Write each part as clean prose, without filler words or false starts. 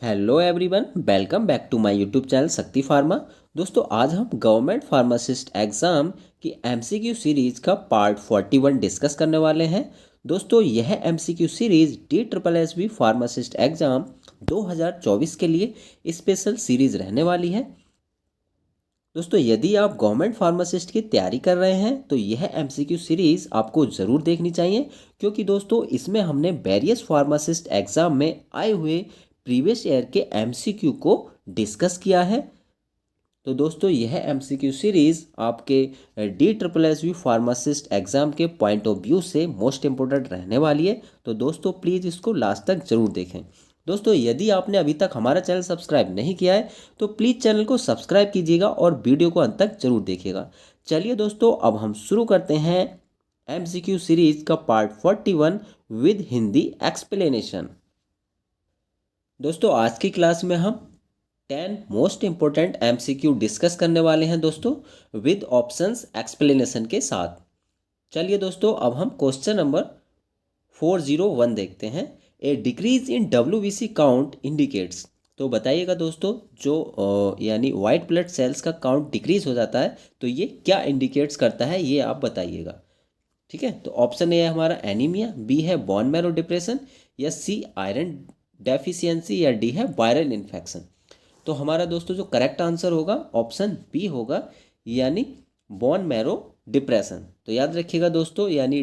Hello everyone, welcome back to my YouTube channel Shakti Pharma. दोस्तों, आज हम गवर्नमेंट फार्मासिस्ट एग्ज़ाम की एमसीक्यू सीरीज़ का पार्ट 41 डिस्कस करने वाले हैं। दोस्तों, यह MCQ series DSSB pharmacist exam 2024 के लिए स्पेशल सीरीज़ रहने वाली है। दोस्तों, यदि आप गवर्नमेंट फार्मासिस्ट की तैयारी कर रहे हैं तो यह एमसीक्यू सीरीज़ आपको ज़रूर देखनी चाहिए, क्योंकि दोस्तों इसमें हमने वेरियस फार्मासिस्ट एग्ज़ाम में आए हुए प्रीवियस ईयर के एमसीक्यू को डिस्कस किया है। तो दोस्तों, यह एमसीक्यू सीरीज़ आपके DSSB फार्मासिस्ट एग्ज़ाम के पॉइंट ऑफ व्यू से मोस्ट इम्पोर्टेंट रहने वाली है। तो दोस्तों, प्लीज़ इसको लास्ट तक ज़रूर देखें। दोस्तों, यदि आपने अभी तक हमारा चैनल सब्सक्राइब नहीं किया है तो प्लीज़ चैनल को सब्सक्राइब कीजिएगा और वीडियो को अंत तक ज़रूर देखिएगा। चलिए दोस्तों, अब हम शुरू करते हैं एमसीक्यू सीरीज़ का पार्ट 41 विद हिंदी एक्सप्लेनेशन। दोस्तों, आज की क्लास में हम 10 मोस्ट इम्पोर्टेंट एमसीक्यू डिस्कस करने वाले हैं दोस्तों, विद ऑप्शंस एक्सप्लेनेशन के साथ। चलिए दोस्तों, अब हम क्वेश्चन नंबर 401 देखते हैं। A decrease in WBC count indicates. तो बताइएगा दोस्तों, जो यानी वाइट ब्लड सेल्स का काउंट डिक्रीज हो जाता है तो ये क्या इंडिकेट्स करता है, ये आप बताइएगा। ठीक है, तो ऑप्शन ए है हमारा एनीमिया, बी है बोन मैरो डिप्रेशन, या सी आयरन डेफिशिएंसी, या डी है वायरल इन्फेक्शन। तो हमारा दोस्तों जो करेक्ट आंसर होगा ऑप्शन बी होगा, यानी बोन मैरो डिप्रेशन। तो याद रखिएगा दोस्तों, यानी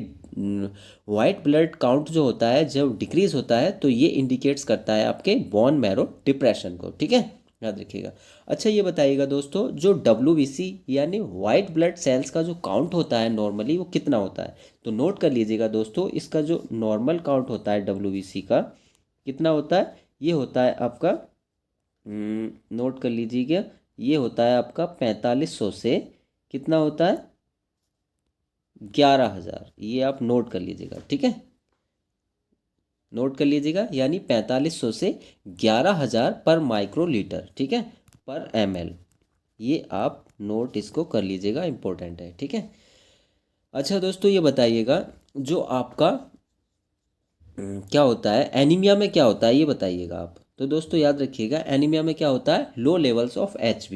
वाइट ब्लड काउंट जो होता है जब डिक्रीज होता है तो ये इंडिकेट्स करता है आपके बोन मैरो डिप्रेशन को। ठीक है, याद रखिएगा। अच्छा, ये बताइएगा दोस्तों, जो WBC यानी वाइट ब्लड सेल्स का जो काउंट होता है नॉर्मली वो कितना होता है। तो नोट कर लीजिएगा दोस्तों, इसका जो नॉर्मल काउंट होता है WBC का कितना होता है, ये होता है आपका नोट कर लीजिएगा, ये होता है आपका 4500 से कितना होता है 11,000। ये आप नोट कर लीजिएगा। ठीक है, नोट कर लीजिएगा, यानी 4500 से 11,000 पर माइक्रोलीटर। ठीक है, पर ml। ये आप नोट इसको कर लीजिएगा, इम्पोर्टेंट है। ठीक है। अच्छा दोस्तों, ये बताइएगा, जो आपका क्या होता है एनीमिया में, क्या होता है ये बताइएगा आप। तो दोस्तों याद रखिएगा, एनीमिया में क्या होता है, low levels of H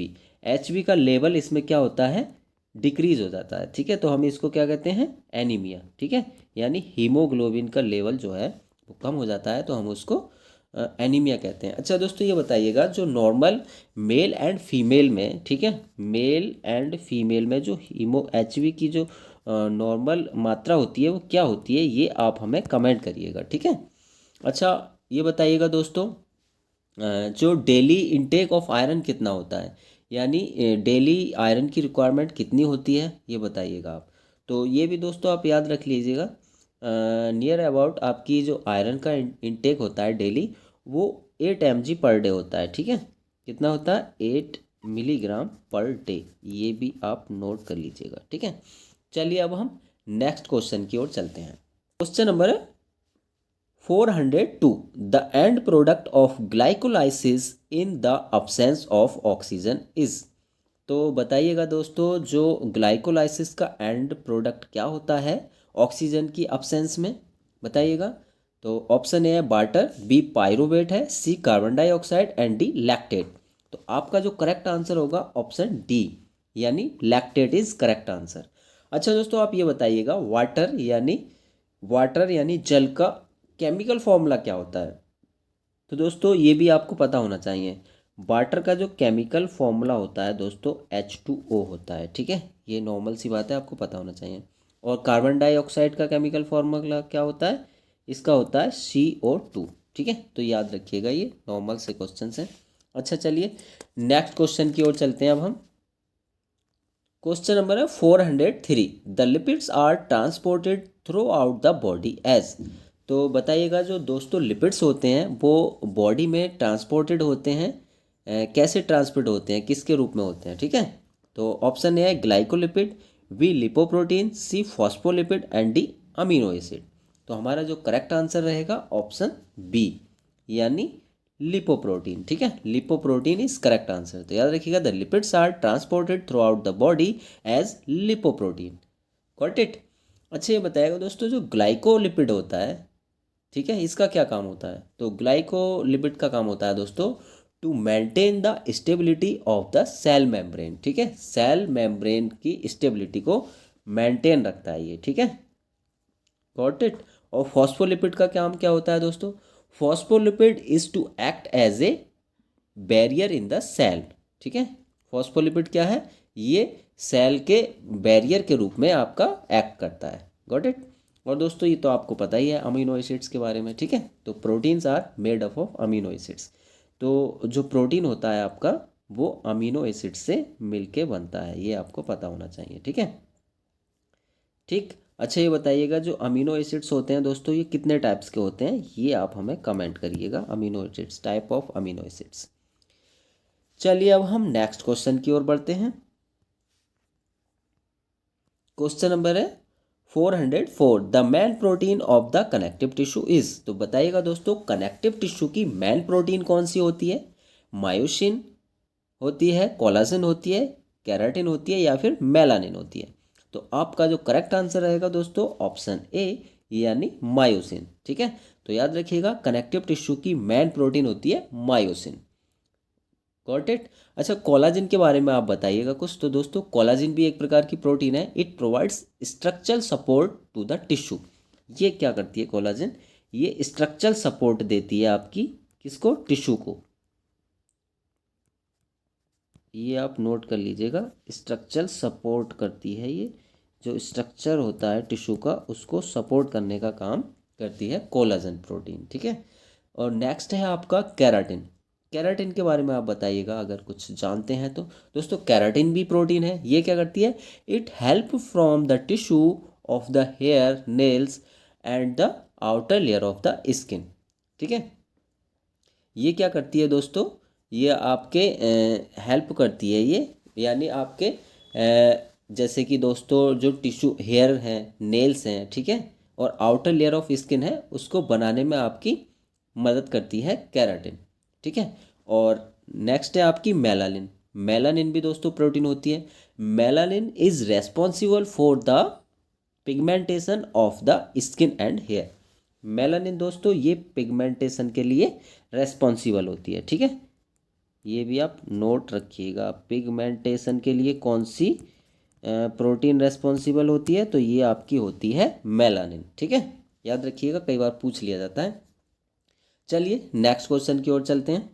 B का लेवल इसमें क्या होता है, डिक्रीज हो जाता है। ठीक है, तो हम इसको क्या कहते हैं, एनीमिया। ठीक है, यानी हीमोग्लोबिन का लेवल जो है वो कम हो जाता है तो हम उसको एनीमिया कहते हैं। अच्छा दोस्तों, ये बताइएगा, जो नॉर्मल मेल एंड फीमेल में, ठीक है, मेल एंड फीमेल में जो हीमो एचबी की जो नॉर्मल मात्रा होती है वो क्या होती है, ये आप हमें कमेंट करिएगा। ठीक है। अच्छा, ये बताइएगा दोस्तों, जो डेली इनटेक ऑफ आयरन कितना होता है, यानी डेली आयरन की रिक्वायरमेंट कितनी होती है, ये बताइएगा आप। तो ये भी दोस्तों आप याद रख लीजिएगा, नियर अबाउट आपकी जो आयरन का इनटेक होता है डेली, वो 8 mg पर डे होता है। ठीक है, कितना होता है, 8 मिलीग्राम पर डे। ये भी आप नोट कर लीजिएगा। ठीक है, चलिए अब हम नेक्स्ट क्वेश्चन की ओर चलते हैं। Question number 402, the end product of glycolysis in the absence of oxygen is. तो बताइएगा दोस्तों, जो ग्लाइकोलाइसिस का एंड प्रोडक्ट क्या होता है ऑक्सीजन की अब्सेंस में, बताइएगा। तो ऑप्शन ए है वाटर, बी पायरुवेट है, C carbon dioxide, and D lactate. तो आपका जो करेक्ट आंसर होगा ऑप्शन डी, यानी लैक्टेट इज करेक्ट आंसर। अच्छा दोस्तों, आप ये बताइएगा, वाटर यानी जल का केमिकल फॉर्मूला क्या होता है। तो दोस्तों ये भी आपको पता होना चाहिए। वाटर का जो केमिकल फॉर्मूला होता है दोस्तों H2O होता है। ठीक है, ये नॉर्मल सी बात है, आपको पता होना चाहिए। और कार्बन डाइऑक्साइड का केमिकल फॉर्मूला क्या होता है, इसका होता है CO2। ठीक है, तो याद रखिएगा, ये नॉर्मल से क्वेश्चन है। अच्छा चलिए नेक्स्ट क्वेश्चन की ओर चलते हैं अब हम। क्वेश्चन नंबर है 403, the lipids are transported throughout the body as. तो बताइएगा, जो दोस्तों लिपिड्स होते हैं वो बॉडी में ट्रांसपोर्टेड होते हैं, कैसे ट्रांसपोर्ट होते हैं, किसके रूप में होते हैं। ठीक है, तो ऑप्शन ए है glycolipid, B lipoprotein, C phospholipid, and D amino acid. तो हमारा जो करेक्ट आंसर रहेगा ऑप्शन बी, यानी लिपोप्रोटीन। ठीक है, लिपोप्रोटीन इज करेक्ट आंसर। तो याद रखिएगा, the lipids are transported throughout the body as lipoprotein. Got it. अच्छा, ये बताएगा दोस्तों, जो ग्लाइकोलिपिड होता है, ठीक है, इसका क्या काम होता है? तो ग्लाइकोलिपिड का काम होता है दोस्तों to maintain the stability of the cell membrane. ठीक है, सेल मेम्ब्रेन की स्टेबिलिटी को मेंटेन रखता है ये। ठीक है, गॉट इट। और फॉस्फोलिपिड का काम क्या होता है दोस्तों? Phospholipid is to act as a barrier in the cell. ठीक है, फॉस्फोलिपिड क्या है? ये सेल के बैरियर के रूप में आपका एक्ट करता है। Got it. और दोस्तों ये तो आपको पता ही है अमीनो एसिड्स के बारे में। ठीक है, तो proteins are made up of amino acids. तो जो प्रोटीन होता है आपका वो अमीनो एसिड से मिलके बनता है, ये आपको पता होना चाहिए। ठीक है, ठीक। अच्छा ये बताइएगा जो अमीनो एसिड्स होते हैं दोस्तों ये कितने टाइप्स के होते हैं, ये आप हमें कमेंट करिएगा। Amino acids, type of amino acids. चलिए अब हम नेक्स्ट क्वेश्चन की ओर बढ़ते हैं। क्वेश्चन नंबर है 404। The main protein of the connective tissue is. तो बताइएगा दोस्तों कनेक्टिव टिश्यू की मेन प्रोटीन कौन सी होती है? मायोसिन होती है, कोलाजन होती है, केराटिन होती है या फिर मेलानिन होती है? तो आपका जो करेक्ट आंसर रहेगा दोस्तों ऑप्शन ए यानी मायोसिन। ठीक है, तो याद रखिएगा कनेक्टिव टिश्यू की मेन प्रोटीन होती है मायोसिन। Got it. अच्छा कोलाजिन के बारे में आप बताइएगा कुछ। तो दोस्तों कोलाजिन भी एक प्रकार की प्रोटीन है। It provides structural support to the tissue. ये क्या करती है कोलाजिन? ये स्ट्रक्चरल सपोर्ट देती है आपकी किसको? टिश्यू को। ये आप नोट कर लीजिएगा, स्ट्रक्चरल सपोर्ट करती है ये। जो स्ट्रक्चर होता है टिश्यू का उसको सपोर्ट करने का काम करती है कोलाजन प्रोटीन। ठीक है, और नेक्स्ट है आपका केराटिन। केराटिन के बारे में आप बताइएगा अगर कुछ जानते हैं तो। दोस्तों केराटिन भी प्रोटीन है। ये क्या करती है? It help from the tissue of the hair, nails and the outer layer of the skin. ठीक है, ये क्या करती है दोस्तों? ये आपके हेल्प करती है ये, यानी आपके जैसे कि दोस्तों जो टिश्यू हेयर हैं, नेल्स हैं, ठीक है, और आउटर लेयर ऑफ स्किन है उसको बनाने में आपकी मदद करती है केराटिन। ठीक है, और नेक्स्ट है आपकी मेलानिन। मेलानिन भी दोस्तों प्रोटीन होती है। Melanin is responsible for the pigmentation of the skin and hair. Melanin दोस्तों ये पिगमेंटेशन के लिए रेस्पॉन्सिबल होती है। ठीक है, ये भी आप नोट रखिएगा। पिगमेंटेशन के लिए कौन सी प्रोटीन रेस्पॉन्सिबल होती है? तो ये आपकी होती है मेलानिन। ठीक है, याद रखिएगा, कई बार पूछ लिया जाता है। चलिए नेक्स्ट क्वेश्चन की ओर चलते हैं।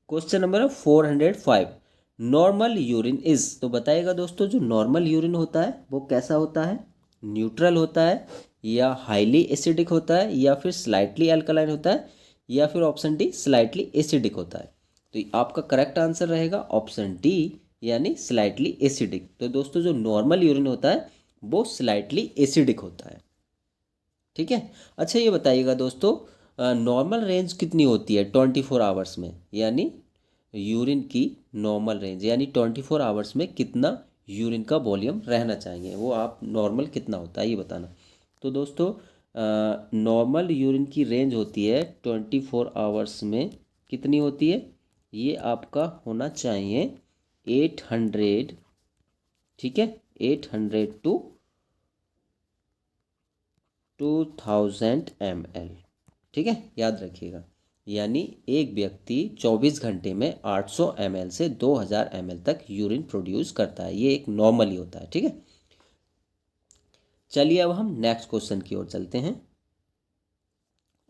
क्वेश्चन नंबर है 405। Normal urine is. तो बताइएगा दोस्तों जो नॉर्मल यूरिन होता है वो कैसा होता है? न्यूट्रल होता है या हाईली एसिडिक होता है या फिर स्लाइटली अल्कलाइन होता है या फिर ऑप्शन डी स्लाइटली एसिडिक होता है? तो आपका करेक्ट आंसर रहेगा ऑप्शन डी यानी स्लाइटली एसिडिक। तो दोस्तों जो नॉर्मल यूरिन होता है वो स्लाइटली एसिडिक होता है। ठीक है, अच्छा ये बताइएगा दोस्तों नॉर्मल रेंज कितनी होती है 24 आवर्स में? यानी यूरिन की नॉर्मल रेंज यानी 24 आवर्स में कितना यूरिन का वॉल्यूम रहना चाहिए, वो आप नॉर्मल कितना होता है ये बताना। तो दोस्तों नॉर्मल यूरिन की रेंज होती है 24 आवर्स में कितनी होती है? ये आपका होना चाहिए 800। ठीक है, 800 टू 2000 ml। ठीक है, याद रखिएगा, यानी एक व्यक्ति 24 घंटे में 800 ml से 2000 ml तक यूरिन प्रोड्यूस करता है। ये एक नॉर्मली होता है। ठीक है, चलिए अब हम नेक्स्ट क्वेश्चन की ओर चलते हैं।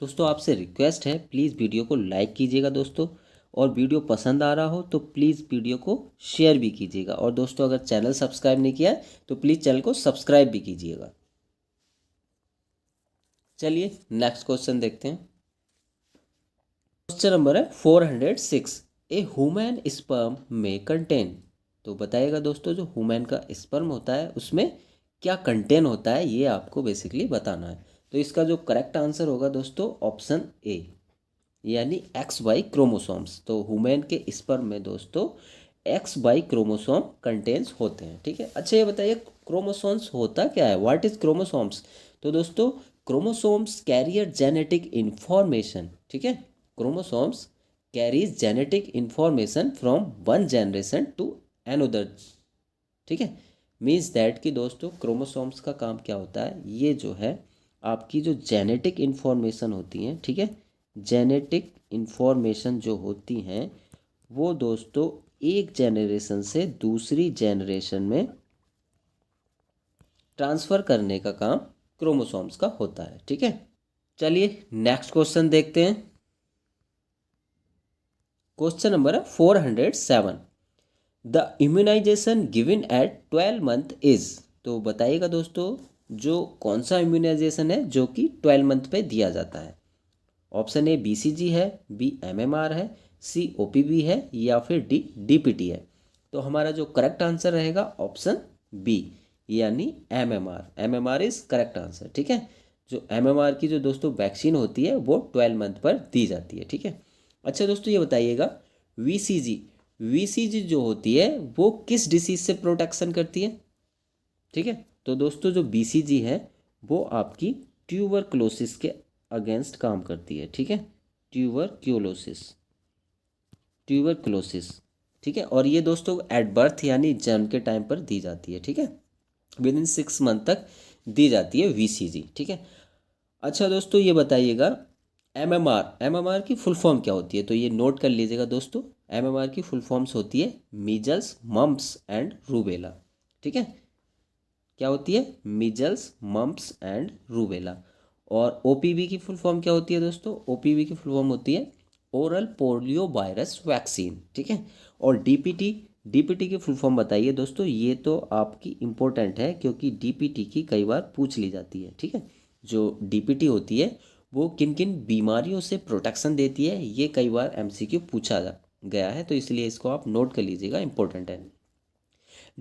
दोस्तों आपसे रिक्वेस्ट है प्लीज़ वीडियो को लाइक कीजिएगा दोस्तों, और वीडियो पसंद आ रहा हो तो प्लीज़ वीडियो को शेयर भी कीजिएगा। और दोस्तों अगर चैनल सब्सक्राइब नहीं किया है तो प्लीज़ चैनल को सब्सक्राइब भी कीजिएगा। चलिए नेक्स्ट क्वेश्चन देखते हैं। क्वेश्चन नंबर है 406। ए ह्यूमन स्पर्म में कंटेन। तो बताइएगा दोस्तों जो ह्यूमन का स्पर्म होता है उसमें क्या कंटेन होता है, ये आपको बेसिकली बताना है। तो इसका जो करेक्ट आंसर होगा दोस्तों ऑप्शन ए यानी XY क्रोमोसोम्स। तो ह्यूमन के स्पर्म में दोस्तों XY क्रोमोसोम कंटेन्स होते हैं। ठीक है, अच्छा ये बताइए क्रोमोसोम्स होता क्या है? What is chromosomes? तो दोस्तों क्रोमोसोम्स कैरियर जेनेटिक इंफॉर्मेशन। ठीक है, chromosomes carries genetic information from one generation to another. ठीक है, मीन्स दैट कि दोस्तों क्रोमोसोम्स का काम क्या होता है, ये जो है आपकी जो जेनेटिक इन्फॉर्मेशन होती हैं, ठीक है, जेनेटिक इन्फॉर्मेशन जो होती हैं वो दोस्तों एक जेनरेशन से दूसरी जेनरेशन में ट्रांसफ़र करने का काम क्रोमोसोम्स का होता है, ठीक है। चलिए नेक्स्ट क्वेश्चन देखते हैं। क्वेश्चन नंबर है 407। The immunization given at 12 month is. तो बताइएगा दोस्तों जो कौन सा इम्यूनाइजेशन है जो कि 12 मंथ पे दिया जाता है। ऑप्शन ए BCG है, बी MMR है, सी OPV है या फिर डी DPT है। तो हमारा जो करेक्ट आंसर रहेगा ऑप्शन बी यानी MMR इज करेक्ट आंसर, ठीक है। जो MMR की जो दोस्तों वैक्सीन होती है वो 12 मंथ पर दी जाती है, ठीक है। अच्छा दोस्तों ये बताइएगा VCG जो होती है वो किस डिसीज से प्रोटेक्शन करती है, ठीक है। तो दोस्तों जो BCG है वो आपकी ट्यूबरक्लोसिस के अगेंस्ट काम करती है, ठीक है। ट्यूबरक्लोसिस, ठीक है। और ये दोस्तों एट बर्थ यानी जन्म के टाइम पर दी जाती है, ठीक है। विद इन 6 मंथ तक दी जाती है VCG, ठीक है। अच्छा दोस्तों ये बताइएगा MMR की फुल फॉर्म क्या होती है। तो ये नोट कर लीजिएगा दोस्तों, MMR की फुल फॉर्म्स होती है मीजल्स, मम्प्स एंड रूबेला, ठीक है। क्या होती है, मीजल्स, मम्प्स एंड रूबेला। और OPV की फुल फॉर्म क्या होती है दोस्तों, OPV की फुल फॉर्म होती है ओरल पोलियो वायरस वैक्सीन, ठीक है। और DPT की फुल फॉर्म बताइए दोस्तों, ये तो आपकी इम्पोर्टेंट है क्योंकि DPT की कई बार पूछ ली जाती है, ठीक है। जो DPT होती है वो किन किन बीमारियों से प्रोटेक्शन देती है, ये कई बार MCQ पूछा गया है, तो इसलिए इसको आप नोट कर लीजिएगा, इंपॉर्टेंट है।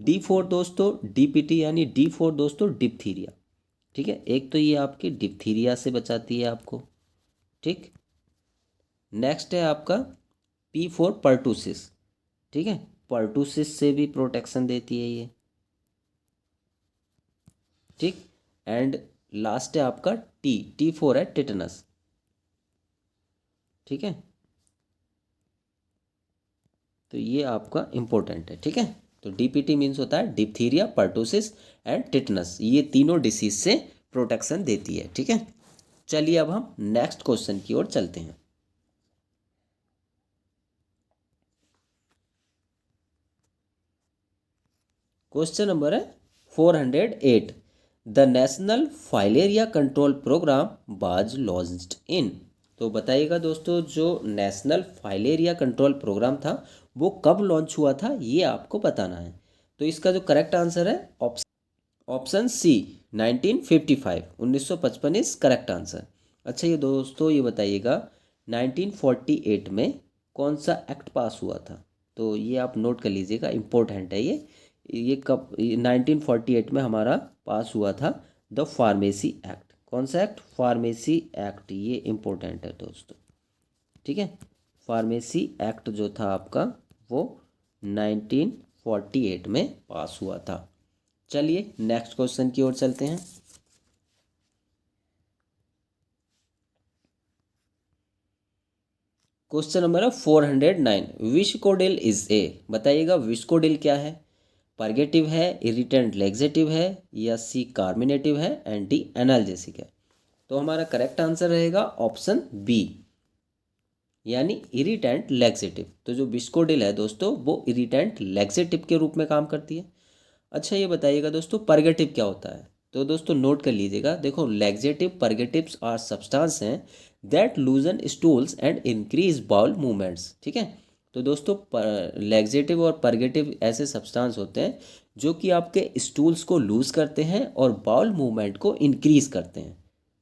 D4 दोस्तों DPT यानी D4 दोस्तों डिप्थीरिया, ठीक है। एक तो ये आपकी डिप्थीरिया से बचाती है आपको, ठीक। नेक्स्ट है आपका P4 पर्टूसिस, ठीक है। पर्टूसिस से भी प्रोटेक्शन देती है ये, ठीक। एंड लास्ट है आपका T4 है टिटनस, ठीक है। तो ये आपका इंपॉर्टेंट है, ठीक है। तो DPT मीन्स होता है डिप्थीरिया, पर्टूसिस एंड टिटनस, ये तीनों डिसीज से प्रोटेक्शन देती है, ठीक है। चलिए अब हम नेक्स्ट क्वेश्चन की ओर चलते हैं। क्वेश्चन नंबर है 408। The national filaria control programme was launched in. तो बताइएगा दोस्तों जो नेशनल फाइलेरिया कंट्रोल प्रोग्राम था वो कब लॉन्च हुआ था, ये आपको बताना है। तो इसका जो करेक्ट आंसर है option C 1955, 1955 is correct answer. अच्छा ये दोस्तों ये बताइएगा 1948 में कौन सा एक्ट पास हुआ था। तो ये आप नोट कर लीजिएगा, इम्पोर्टेंट है ये कब 1948 में हमारा पास हुआ था द फार्मेसी एक्ट। कौन सा एक्ट, फार्मेसी एक्ट, ये इम्पोर्टेंट है दोस्तों, ठीक है। फार्मेसी एक्ट जो था आपका वो 1948 में पास हुआ था। चलिए नेक्स्ट क्वेश्चन की ओर चलते हैं। क्वेश्चन नंबर है 409। विस्कोडिल इज ए। बताइएगा विस्कोडिल क्या है, परगेटिव है, इरिटेंट लेक्सेटिव है या सी कार्मिनेटिव है एंड डी एनाल्जेसिक है। तो हमारा करेक्ट आंसर रहेगा ऑप्शन बी यानी इरिटेंट लेक्सेटिव। तो जो विस्कोडिल है दोस्तों वो इरिटेंट लेक्सेटिव के रूप में काम करती है। अच्छा ये बताइएगा दोस्तों परगेटिव क्या होता है। तो दोस्तों नोट कर लीजिएगा, देखो लेक्सेटिव परगेटिव्स आर सब्सटेंस हैं that loosen stools and increase bowel movements, ठीक है। तो दोस्तों लेक्सेटिव और परगेटिव ऐसे सब्सटेंस होते हैं जो कि आपके स्टूल्स को लूज करते हैं और बाउल मूवमेंट को इंक्रीज करते हैं।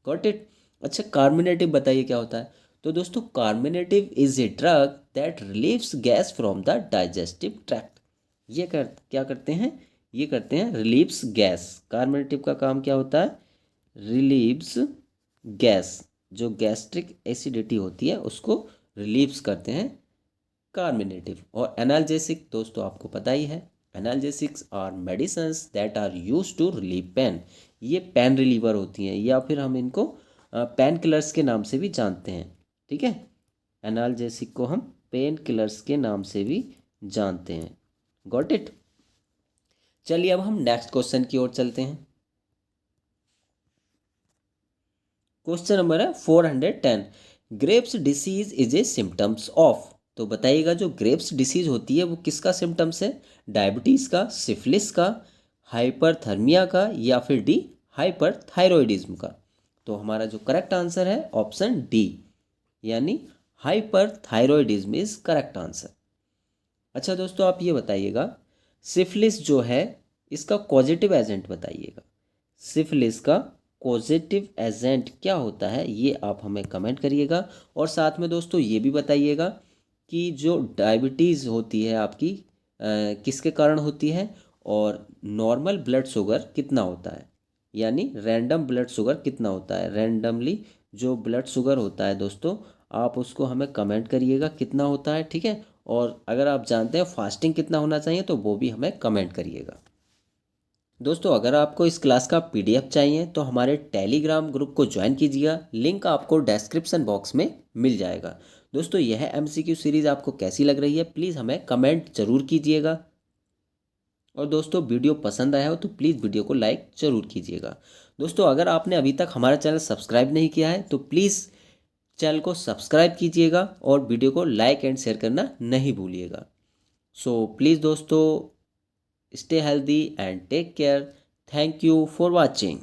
Got it. अच्छा कार्मिनेटिव बताइए क्या होता है। तो दोस्तों carminative is a drug that relieves gas from the digestive tract. ये क्या करते हैं, ये करते हैं रिलीव्स गैस। कार्मिनेटिव का काम क्या होता है, रिलीव्स गैस, जो गैस्ट्रिक एसिडिटी होती है उसको रिलीव्स करते हैं कार्मिनेटिव। और एनाल्जेसिक दोस्तों आपको पता ही है, analgesics are medicines that are use to relieve pain. ये पेन रिलीवर होती हैं या फिर हम इनको पेन किलर्स के नाम से भी जानते हैं, ठीक है। एनाल्जेसिक को हम पेन किलर्स के नाम से भी जानते हैं। Got it. चलिए अब हम नेक्स्ट क्वेश्चन की ओर चलते हैं। क्वेश्चन नंबर है 410। Graves disease is a symptoms of. तो बताइएगा जो ग्रेव्स डिसीज होती है वो किसका सिम्टम्स है? डायबिटीज़ का, सिफिलिस का, हाइपरथर्मिया का, या फिर डी हाइपरथायरॉयडिज्म का। तो हमारा जो करेक्ट आंसर है ऑप्शन डी, यानी हाइपरथायरॉयडिज्म इज करेक्ट आंसर। अच्छा दोस्तों, आप ये बताइएगा सिफिलिस जो है इसका कॉजेटिव एजेंट बताइएगा। सिफिलिस का पॉजिटिव एजेंट क्या होता है ये आप हमें कमेंट करिएगा। और साथ में दोस्तों ये भी बताइएगा कि जो डायबिटीज़ होती है आपकी किसके कारण होती है, और नॉर्मल ब्लड शुगर कितना होता है, यानी रैंडम ब्लड शुगर कितना होता है। रैंडमली जो ब्लड शुगर होता है दोस्तों, आप उसको हमें कमेंट करिएगा कितना होता है, ठीक है। और अगर आप जानते हैं फास्टिंग कितना होना चाहिए तो वो भी हमें कमेंट करिएगा। दोस्तों अगर आपको इस क्लास का पीडीएफ चाहिए तो हमारे टेलीग्राम ग्रुप को ज्वाइन कीजिएगा, लिंक आपको डिस्क्रिप्शन बॉक्स में मिल जाएगा। दोस्तों यह एमसीक्यू सीरीज़ आपको कैसी लग रही है प्लीज़ हमें कमेंट ज़रूर कीजिएगा। और दोस्तों वीडियो पसंद आया हो तो प्लीज़ वीडियो को लाइक ज़रूर कीजिएगा। दोस्तों अगर आपने अभी तक हमारा चैनल सब्सक्राइब नहीं किया है तो प्लीज़ चैनल को सब्सक्राइब कीजिएगा और वीडियो को लाइक एंड शेयर करना नहीं भूलिएगा। सो प्लीज़ दोस्तों, stay healthy and take care. Thank you for watching.